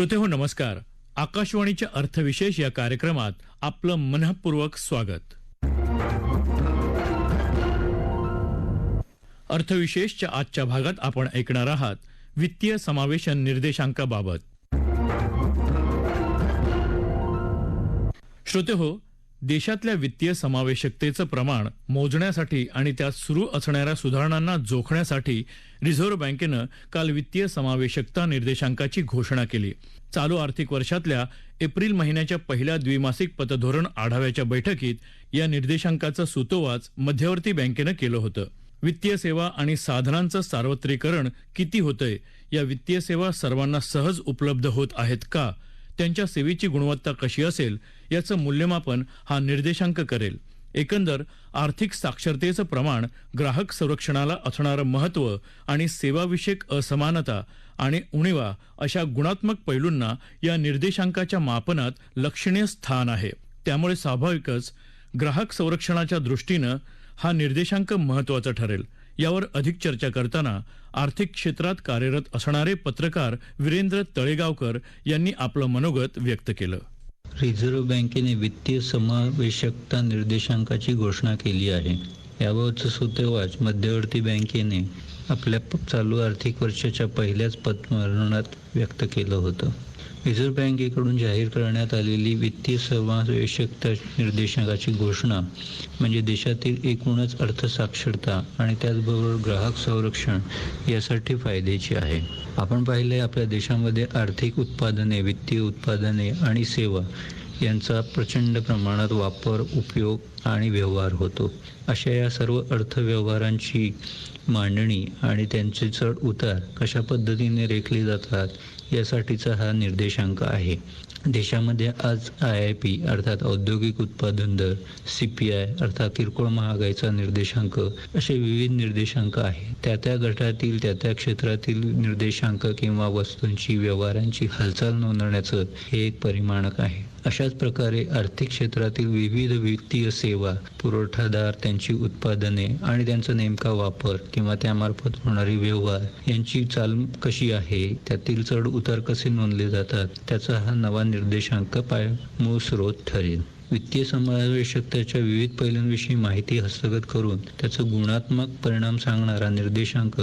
श्रोतेहो नमस्कार. आकाशवाणीच्या अर्थविशेष या कार्यक्रमात आपलं मनःपूर्वक स्वागत. अर्थविशेषच्या आजच्या भागात आपण ऐकणार आहात वित्तीय समावेशन निर्देशांकाबाबत. श्रोतेहो, देशातल्या वित्तीय समावेशकतेचं प्रमाण मोजण्यासाठी आणि त्यात सुरू असणाऱ्या सुधारणांना जोखण्यासाठी रिझर्व्ह बँकेनं काल वित्तीय समावेशकता निर्देशांकाची घोषणा केली. चालू आर्थिक वर्षातल्या एप्रिल महिन्याच्या पहिल्या द्विमासिक पतधोरण आढाव्याच्या बैठकीत या निर्देशांकाचं सूतोवाच मध्यवर्ती बँकेनं केलं होतं. वित्तीय सेवा आणि साधनांचं सार्वत्रिकरण किती होतंय, या वित्तीय सेवा सर्वांना सहज उपलब्ध होत आहेत का, त्यांच्या सेवेची गुणवत्ता कशी असेल याचं मूल्यमापन हा निर्देशांक करेल. एकंदर आर्थिक साक्षरतेचं प्रमाण, ग्राहक संरक्षणाला असणारं महत्त्व आणि सेवाविषयक असमानता आणि उणीवा अशा गुणात्मक पैलूंना या निर्देशांकाच्या मापनात लक्षणीय स्थान आहे. त्यामुळे स्वाभाविकच ग्राहक संरक्षणाच्या दृष्टीनं हा निर्देशांक महत्त्वाचा ठरेल. यावर अधिक चर्चा करताना आर्थिक क्षेत्रात कार्यरत असणारे पत्रकार वीरेंद्र तळेगावकर यांनी आपलं मनोगत व्यक्त केलं. रिझर्व्ह बँकेने वित्तीय समावेशकता निर्देशांकाची घोषणा केली आहे. याबाबतचं सूतोवाच मध्यवर्ती बँकेने आपल्या चालू आर्थिक वर्षाच्या पहिल्याच पतधोरणात व्यक्त केलं होतं. रिझर्व्ह बँकेकडून जाहीर करण्यात आलेली वित्तीय समावेशकता निर्देशांकाची घोषणा म्हणजे देशातील एकूणच अर्थसाक्षरता आणि त्याचबरोबर ग्राहक संरक्षण यासाठी फायद्याची आहे. आपण पाहिले आपल्या देशामध्ये आर्थिक उत्पादने, वित्तीय उत्पादने आणि सेवा यांचा प्रचंड प्रमाणात वापर, उपयोग आणि व्यवहार होतो. अशा या सर्व अर्थव्यवहारांची मांडणी आणि त्यांचे चढ उतार कशा पद्धतीने रेखले जातात यासाठीचा हा निर्देशांक आहे. देशामध्ये आज IIP अर्थात औद्योगिक उत्पादन दर, CPI अर्थात किरकोळ महागाईचा निर्देशांक असे विविध निर्देशांक आहेत. त्या गटातील त्या क्षेत्रातील निर्देशांक किंवा वस्तूंची, व्यवहारांची हालचाल नोंदवण्याचं हे एक परिमाणक आहे. अशाच प्रकारे आर्थिक क्षेत्रातील विविध वित्तीय सेवा, पुरवठादार, त्यांची उत्पादने आणि त्यांचा नेमका वापर किंवा त्यामार्फत होणारे व्यवहार यांची चाल कशी आहे, त्यातील चढ उतार कसे नोंदले जातात, त्याचा हा नवा निर्देशांक मूळ स्रोत ठरेल. वित्तीय समावेशकतेच्या विविध पैलूंविषयी माहिती हस्तगत करून त्याचा गुणात्मक परिणाम सांगणारा निर्देशांक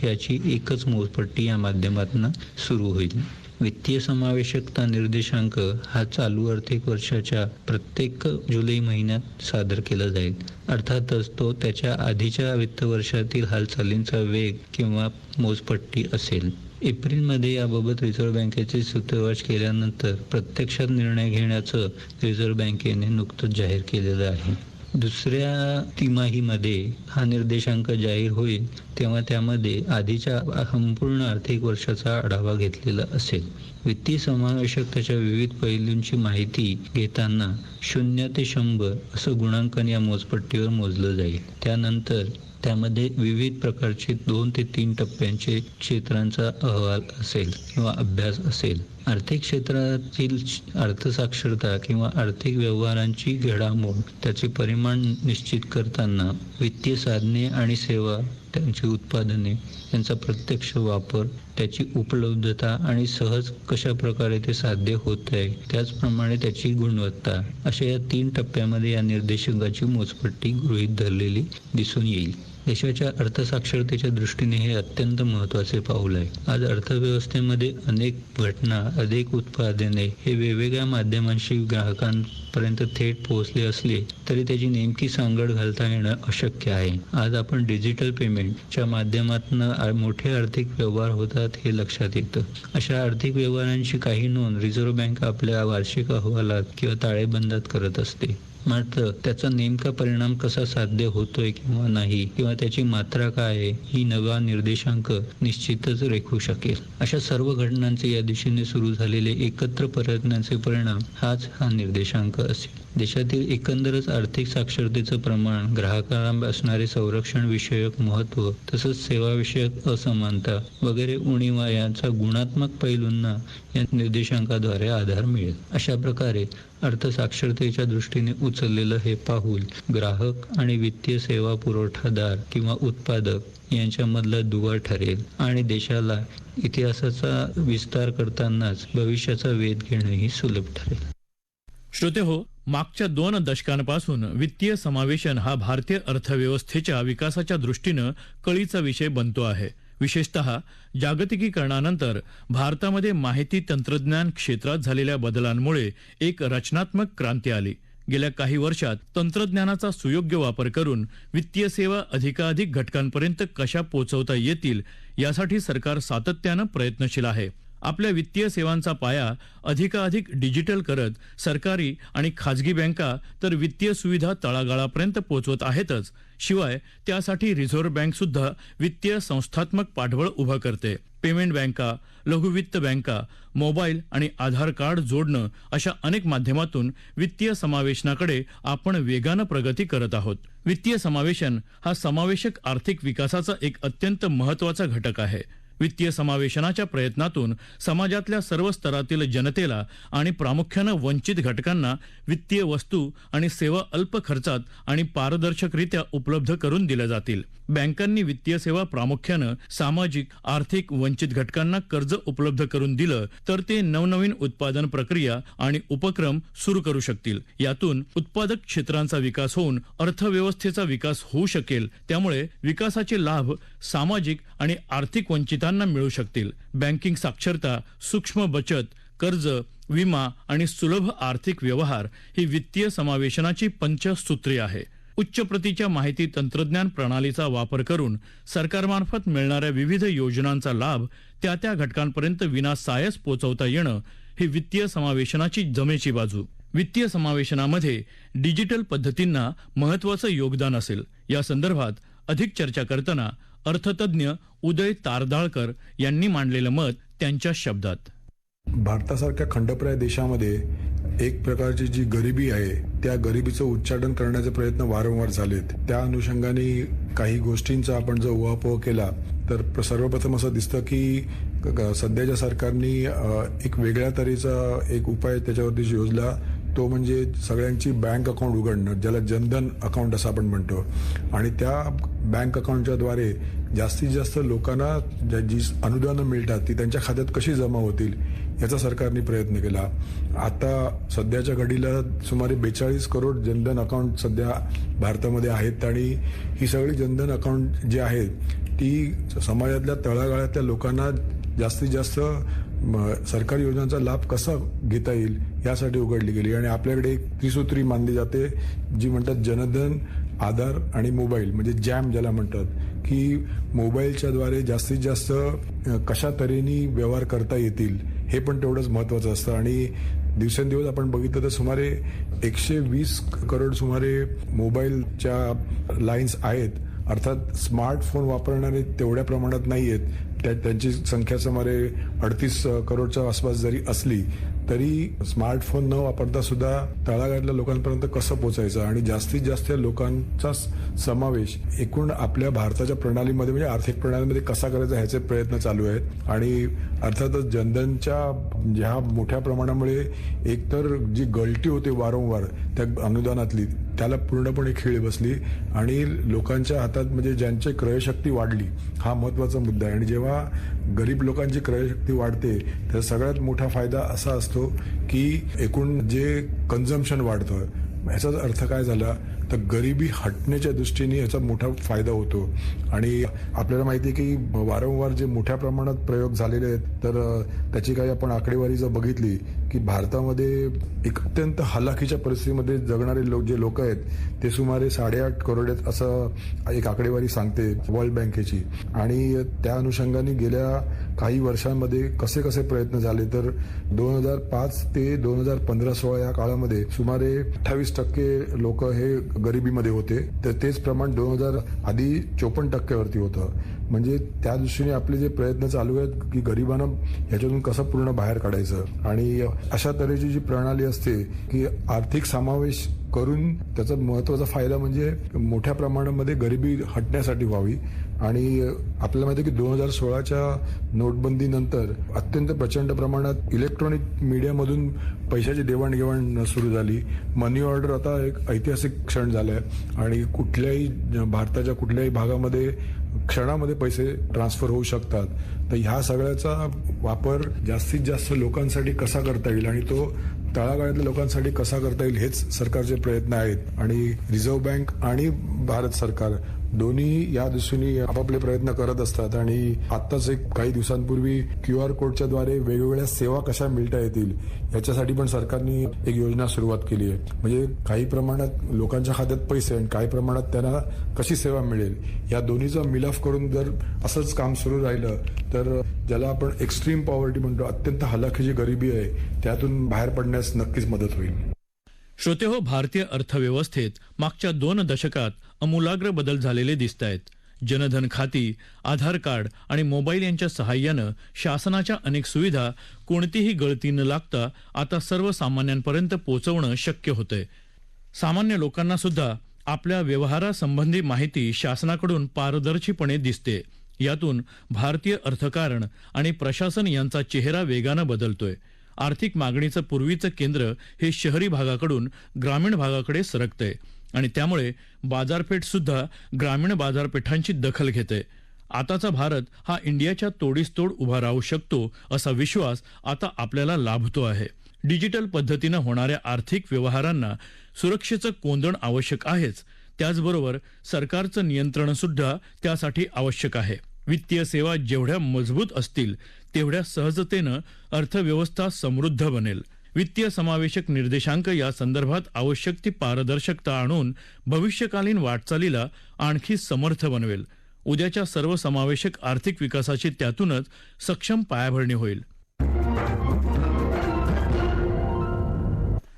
याची एकच मोजपट्टी या माध्यमातून सुरू होईल. वित्तीय समावेशकता निर्देशांक हा चालू आर्थिक वर्षाच्या प्रत्येक जुलै महिन्यात सादर केला जाईल. अर्थातच तो त्याच्या आधीच्या वित्त वर्षातील हालचालींचा वेग किंवा मोजपट्टी असेल. एप्रिलमध्ये याबाबत रिझर्व्ह बँकेचे सूतोवाच केल्यानंतर प्रत्यक्षात निर्णय घेण्याचं रिझर्व्ह बँकेने नुकतंच जाहीर केलेलं आहे. दुसऱ्या तिमाहीमध्ये हा निर्देशांक जाहीर होईल तेव्हा त्यामध्ये आधीच्या संपूर्ण आर्थिक वर्षाचा आढावा घेतलेला असेल. वित्तीय समावेशकतेच्या विविध पैलूंची माहिती घेताना 0 ते 100 असं गुणांकन या मोजपट्टीवर मोजलं जाईल. त्यानंतर त्यामध्ये विविध प्रकारचे 2 ते 3 टप्प्यांचे क्षेत्रांचा अहवाल असेल किंवा अभ्यास असेल. आर्थिक क्षेत्रातील अर्थसाक्षरता किंवा आर्थिक व्यवहारांची घडामोड, त्याचे परिमाण निश्चित करताना वित्तीय साधने आणि सेवा, त्यांची उत्पादने, त्यांचा प्रत्यक्ष वापर, त्याची उपलब्धता आणि सहज कशा प्रकारे ते साध्य होत आहे, त्याचप्रमाणे त्याची गुणवत्ता, अशा या 3 टप्प्यामध्ये या निर्देशांकाची मोजपट्टी गृहीत धरलेली दिसून येईल. देशाच्या अर्थसाक्षरतेच्या दृष्टीने हे अत्यंत महत्त्वाचे पाऊल आहे. आज अर्थव्यवस्थेमध्ये अनेक घटना, अनेक उत्पादने हे वेगवेगळ्या माध्यमांशी ग्राहकांपर्यंत थेट पोहोचले असले तरी त्याची नेमकी सांगड घालता येणं अशक्य आहे. आज आपण डिजिटल पेमेंटच्या माध्यमातून मोठे आर्थिक व्यवहार होतात हे लक्षात येतं. अशा आर्थिक व्यवहारांची काही नोंद रिझर्व्ह बँक आपल्या वार्षिक अहवालात किंवा ताळेबंदात करत असते. मात्र त्याचा नेमका परिणाम कसा साध्य होतोय किंवा नाही, किंवा त्याची मात्रा काय आहे, ही नवा निर्देशांक निश्चितच रेखू शकेल. अशा सर्व घटनांचे या दिशेने सुरू झालेले एकत्र प्रयत्नांचे परिणाम हा निर्देशांक असेल. देशातील एकंदरच आर्थिक साक्षरतेचं प्रमाण, ग्राहकांना असणारे संरक्षण विषयक महत्त्व, तसंच सेवाविषयक असमानता वगैरे उणीवा यांचा गुणात्मक पैलूंना या निर्देशांकाद्वारे आधार मिळेल. अशा प्रकारे अर्थसाक्षरतेच्या दृष्टीने उचललेलं हे पाऊल ग्राहक आणि वित्तीय सेवा पुरवठादार किंवा उत्पादक यांच्यामधला दुवा ठरेल आणि देशाला इतिहासाचा विस्तार करतानाच भविष्याचा वेध घेणंही सुलभ ठरेल. श्रोते हो, मागच्या 2 दशकांपासून वित्तीय समावेशन हा भारतीय अर्थव्यवस्थेच्या विकासाच्या दृष्टीनं कळीचा विषय बनतो आहे. विशेषतः जागतिकीकरणानंतर भारतामध्ये माहिती तंत्रज्ञान क्षेत्रात झालेल्या बदलांमुळे एक रचनात्मक क्रांती आली. गेल्या काही वर्षात तंत्रज्ञानाचा सुयोग्य वापर करून वित्तीय सेवा अधिकाधिक घटकांपर्यंत कशा पोहोचवता येतील यासाठी सरकार सातत्यानं प्रयत्नशील आहे. आपल्या वित्तीय सेवांचा पाया अधिकाधिक डिजिटल करत सरकारी आणि खाजगी बँका तर वित्तीय सुविधा तळागाळापर्यंत पोहोचवत आहेतच, शिवाय त्यासाठी रिझर्व्ह बँक सुद्धा वित्तीय संस्थात्मक पाठबळ उभं करते. पेमेंट बँका, लघुवित्त बँका, मोबाईल आणि आधार कार्ड जोडणं अशा अनेक माध्यमातून वित्तीय समावेशनाकडे आपण वेगानं प्रगती करत आहोत. वित्तीय समावेशन हा समावेशक आर्थिक विकासाचा एक अत्यंत महत्त्वाचा घटक आहे. वित्तीय समावेशनाच्या प्रयत्नातून समाजातल्या सर्व स्तरातील जनतेला आणि प्रामुख्यानं वंचित घटकांना वित्तीय वस्तू आणि सेवा अल्प खर्चात आणि पारदर्शकरित्या उपलब्ध करून दिल्या जातील. बँकांनी वित्तीय सेवा प्रामुख्यानं सामाजिक आर्थिक वंचित घटकांना कर्ज उपलब्ध करून दिलं तर ते नवनवीन उत्पादन प्रक्रिया आणि उपक्रम सुरू करू शकतील. यातून उत्पादक क्षेत्रांचा विकास होऊन अर्थव्यवस्थेचा विकास होऊ शकेल. त्यामुळे विकासाचे लाभ सामाजिक आणि आर्थिक वंचितांना मिळू शकतील. बँकिंग साक्षरता, सूक्ष्म बचत, कर्ज, विमा आणि सुलभ आर्थिक व्यवहार ही वित्तीय समावेशनाची पंचसूत्री आहे. उच्च प्रतीच्या माहिती तंत्रज्ञान प्रणालीचा वापर करून सरकारमार्फत मिळणाऱ्या विविध योजनांचा लाभ त्या त्या घटकांपर्यंत विनासायास पोहोचवता येणं ही वित्तीय समावेशनाची जमेची बाजू. वित्तीय समावेशनामध्ये डिजिटल पद्धतींना महत्त्वाचं योगदान असेल. या संदर्भात अधिक चर्चा करताना अर्थतज्ञ उदय तारदाळकर यांनी मांडलेलं मत त्यांच्या शब्दात. भारतासारख्या खंडप्राय देशामध्ये एक प्रकारची जी गरिबी आहे त्या गरिबीचं उच्चाटन करण्याचे प्रयत्न वारंवार झालेत. त्या अनुषंगाने काही गोष्टींचा आपण जर उहापोह केला तर सर्वप्रथम असं दिसतं की सध्याच्या सरकारने एक वेगळ्या तऱ्हेचा एक उपाय त्याच्यावरती योजला, तो म्हणजे सगळ्यांची बँक अकाउंट उघडणं, ज्याला जनधन अकाउंट असं आपण म्हणतो. आणि त्या बँक अकाउंटच्या द्वारे जास्तीत जास्त लोकांना जी अनुदानं मिळतात ती त्यांच्या खात्यात कशी जमा होतील याचा सरकारने प्रयत्न केला. आता सध्याच्या घडीला सुमारे 42 करोड जनधन अकाउंट सध्या भारतामध्ये आहेत आणि ही सगळी जनधन अकाउंट जी आहेत ती समाजातल्या तळागाळातल्या लोकांना जास्तीत जास्त सरकारी योजनांचा लाभ कसा घेता येईल यासाठी उघडली गेली. आणि आपल्याकडे एक त्रिसूत्री मानली जाते जी म्हणतात जनधन, आधार आणि मोबाईल, म्हणजे जॅम ज्याला म्हणतात, की मोबाईलच्या द्वारे जास्तीत जास्त कशा तऱ्हेने व्यवहार करता येतील हे पण तेवढंच महत्त्वाचं असतं. आणि दिवसेंदिवस आपण बघितलं तर सुमारे 120 करोड सुमारे मोबाईलच्या लाईन्स आहेत. अर्थात स्मार्टफोन वापरणारे तेवढ्या प्रमाणात नाही आहेत. त्यांची संख्या सुमारे 38 करोडच्या आसपास जरी असली तरी स्मार्टफोन न वापरता सुद्धा तळागाळातल्या लोकांपर्यंत कसं पोहोचायचं आणि जास्तीत जास्त लोकांचा समावेश एकूण आपल्या भारताच्या प्रणालीमध्ये म्हणजे आर्थिक प्रणालीमध्ये कसा करायचा ह्याचे प्रयत्न चालू आहेत. आणि अर्थातच जनधनच्या ज्या मोठ्या प्रमाणामुळे एकतर जी गळती होते वारंवार त्या अनुदानातली त्याला पूर्णपणे खीळ बसली आणि लोकांच्या हातात म्हणजे ज्यांची क्रयशक्ती वाढली हा महत्त्वाचा मुद्दा आहे. आणि जेव्हा गरीब लोकांची क्रयशक्ती वाढते तर सगळ्यात मोठा फायदा असा असतो की एकूण जे कन्झम्पशन वाढतं. ह्याचाच अर्थ काय झाला तर गरिबी हटण्याच्या दृष्टीने याचा मोठा फायदा होतो. आणि आपल्याला माहिती आहे की वारंवार जे मोठ्या प्रमाणात प्रयोग झालेले आहेत तर त्याची काही आपण आकडेवारी जर बघितली की भारतामध्ये एक अत्यंत हलाखीच्या परिस्थितीमध्ये जगणारे जे लोक आहेत ते सुमारे 8.5 करोड आहेत असं एक आकडेवारी सांगते वर्ल्ड बँकेची. आणि त्या अनुषंगाने गेल्या काही वर्षांमध्ये कसे कसे प्रयत्न झाले तर 2005 ते 2015-16 या काळामध्ये सुमारे 28% लोक हे गरिबीमध्ये होते, तर तेच प्रमाण 2000 आधी 54% वरती होतं. म्हणजे त्या दृष्टीने आपले जे प्रयत्न चालू आहेत की गरिबांना ह्याच्यातून कसं पूर्ण बाहेर काढायचं आणि अशा तऱ्हेची जी प्रणाली असते की आर्थिक समावेश करून त्याचा महत्वाचा फायदा म्हणजे मोठ्या प्रमाणामध्ये गरिबी हटण्यासाठी व्हावी. आणि आपल्याला माहिती आहे की 2016च्या नोटबंदीनंतर अत्यंत प्रचंड प्रमाणात इलेक्ट्रॉनिक मीडियामधून पैशाची देवाणघेवाण सुरू झाली. मनी ऑर्डर आता एक ऐतिहासिक क्षण झालाय आणि कुठल्याही भारताच्या कुठल्याही भागामध्ये क्षणामध्ये पैसे ट्रान्सफर होऊ शकतात. तर ह्या सगळ्याचा वापर जास्तीत जास्त लोकांसाठी कसा करता येईल आणि तो तळागाळातल्या लोकांसाठी कसा करता येईल हेच सरकारचे प्रयत्न आहेत. आणि रिझर्व्ह बँक आणि भारत सरकार दोन्ही या दृष्टीने आपापले प्रयत्न करत असतात. आणि आत्ताच एक काही दिवसांपूर्वी QR कोडच्या द्वारे वेगवेगळ्या सेवा कशा मिळता येतील याच्यासाठी पण सरकारने एक योजना सुरुवात केली आहे. म्हणजे काही प्रमाणात लोकांच्या खात्यात पैसे आणि काही प्रमाणात त्यांना कशी सेवा मिळेल या दोन्हीचा मिलाफ करून जर असंच काम सुरू राहिलं तर ज्याला आपण एक्स्ट्रीम पॉवर्टी म्हणतो, अत्यंत हलाखीची गरिबी आहे, त्यातून बाहेर पडण्यास नक्कीच मदत होईल. श्रोतेहो, भारतीय अर्थव्यवस्थेत मागच्या 2 दशकात अमूलाग्र बदल झालेले दिसत आहेत. जनधन खाती, आधार कार्ड आणि मोबाईल यांच्या सहाय्यानं शासनाच्या अनेक सुविधा कोणतीही गळती न लागता आता सर्वसामान्यांपर्यंत पोहोचवणं शक्य होतंय. सामान्य लोकांना सुद्धा आपल्या व्यवहारासंबंधी माहिती शासनाकडून पारदर्शीपणे दिसते. यातून भारतीय अर्थकारण आणि प्रशासन यांचा चेहरा वेगानं बदलतोय. आर्थिक मागणीचं पूर्वीचं केंद्र हे शहरी भागाकडून ग्रामीण भागाकडे सरकतंय आणि त्यामुळे बाजारपेठ सुद्धा ग्रामीण बाजारपेठांची दखल घेते. आताचा भारत हा इंडियाच्या तोडीस तोड उभा राहू शकतो असा विश्वास आता आपल्याला लाभतो आहे. डिजिटल पद्धतीनं होणाऱ्या आर्थिक व्यवहारांना सुरक्षेचं कोंदण आवश्यक आहेच, त्याचबरोबर सरकारचं नियंत्रण सुद्धा त्यासाठी आवश्यक आहे. वित्तीय सेवा जेवढ्या मजबूत असतील तेवढ्या सहजतेनं अर्थव्यवस्था समृद्ध बनेल. वित्तीय समावेशक निर्देशांक या संदर्भात आवश्यक ती पारदर्शकता आणून भविष्यकालीन वाटचालीला आणखी समर्थ बनवेल. उद्याच्या सर्वसमावेशक आर्थिक विकासाची त्यातूनच सक्षम पायाभरणी होईल.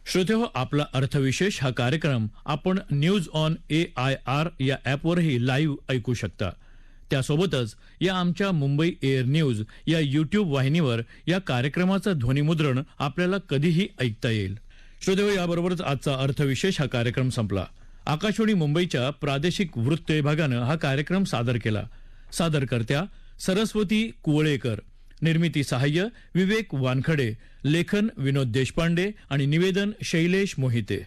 श्रोतेहो, आपला अर्थविशेष हा कार्यक्रम आपण न्यूज ऑन AIR या ॲपवरही लाईव्ह ऐकू शकता. त्यासोबतच या आमच्या मुंबई एअर न्यूज या YouTube वाहिनीवर या कार्यक्रमाचं ध्वनिमुद्रण आपल्याला कधीही ऐकता येईल. श्रोतेहो, याबरोबरच आजचा अर्थविशेष हा कार्यक्रम संपला. आकाशवाणी मुंबईच्या प्रादेशिक वृत्त विभागानं हा कार्यक्रम सादर केला. सादरकर्त्या सरस्वती कुवळेकर, निर्मिती सहाय्य विवेक वानखडे, लेखन विनोद देशपांडे आणि निवेदन शैलेश मोहिते.